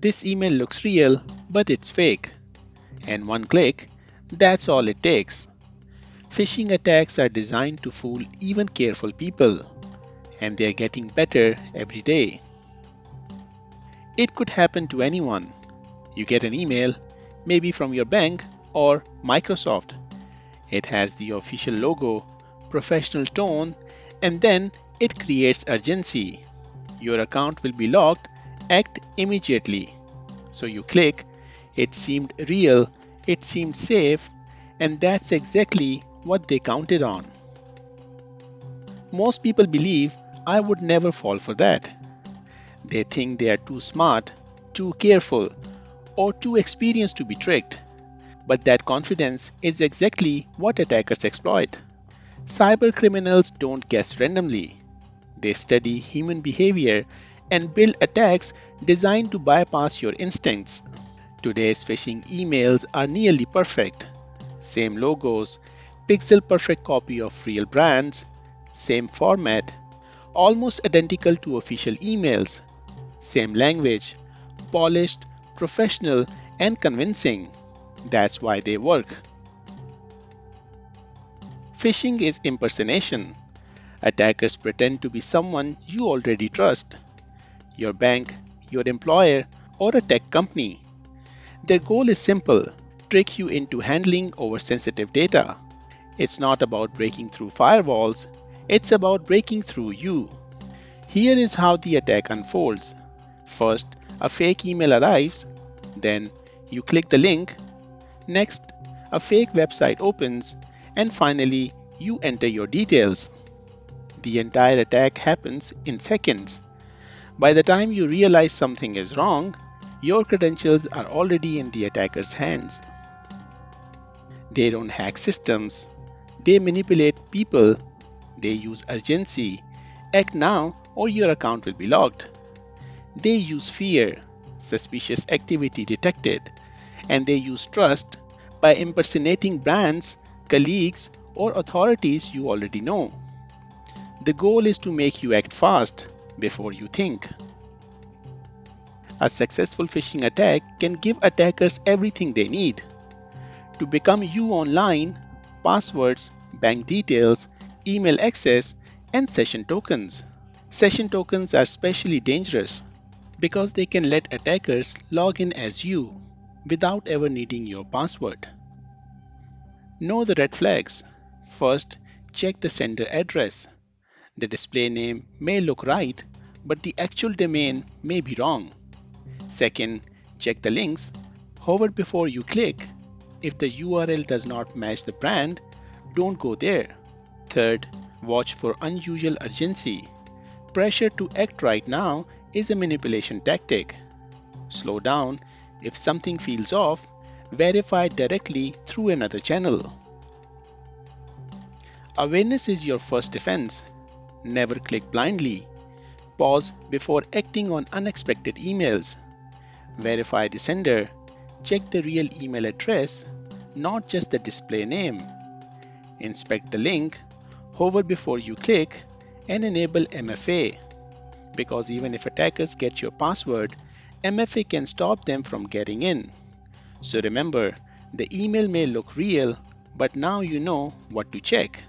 This email looks real, but it's fake. And one click, that's all it takes. Phishing attacks are designed to fool even careful people, and they're getting better every day. It could happen to anyone. You get an email, maybe from your bank or Microsoft. It has the official logo, professional tone, and then it creates urgency. Your account will be locked, act immediately. So you click, it seemed real, it seemed safe, and that's exactly what they counted on. Most people believe I would never fall for that. They think they are too smart, too careful, or too experienced to be tricked. But that confidence is exactly what attackers exploit. Cyber criminals don't guess randomly. They study human behavior and build attacks designed to bypass your instincts. Today's phishing emails are nearly perfect. Same logos, pixel perfect copy of real brands, same format, almost identical to official emails, same language, polished, professional, and convincing. That's why they work. Phishing is impersonation. Attackers pretend to be someone you already trust, your bank, your employer, or a tech company. Their goal is simple: trick you into handling over sensitive data. It's not about breaking through firewalls, it's about breaking through you. Here is how the attack unfolds. First, a fake email arrives, then, you click the link, next, a fake website opens, and finally, you enter your details. The entire attack happens in seconds. By the time you realize something is wrong, your credentials are already in the attacker's hands. They don't hack systems, they manipulate people, they use urgency. Act now or your account will be locked. They use fear, suspicious activity detected, and they use trust by impersonating brands, colleagues, or authorities you already know. The goal is to make you act fast before you think. A successful phishing attack can give attackers everything they need to become you online: passwords, bank details, email access, and session tokens. Session tokens are especially dangerous because they can let attackers log in as you without ever needing your password. Know the red flags. First, check the sender address. The display name may look right, but the actual domain may be wrong. Second, check the links. Hover before you click. If the URL does not match the brand, don't go there. Third, watch for unusual urgency. Pressure to act right now is a manipulation tactic. Slow down. If something feels off, verify directly through another channel. Awareness is your first defense. Never click blindly. Pause before acting on unexpected emails. Verify the sender. Check the real email address, not just the display name. Inspect the link. Hover before you click, and enable MFA. Because even if attackers get your password, MFA can stop them from getting in. So remember, the email may look real, but now you know what to check.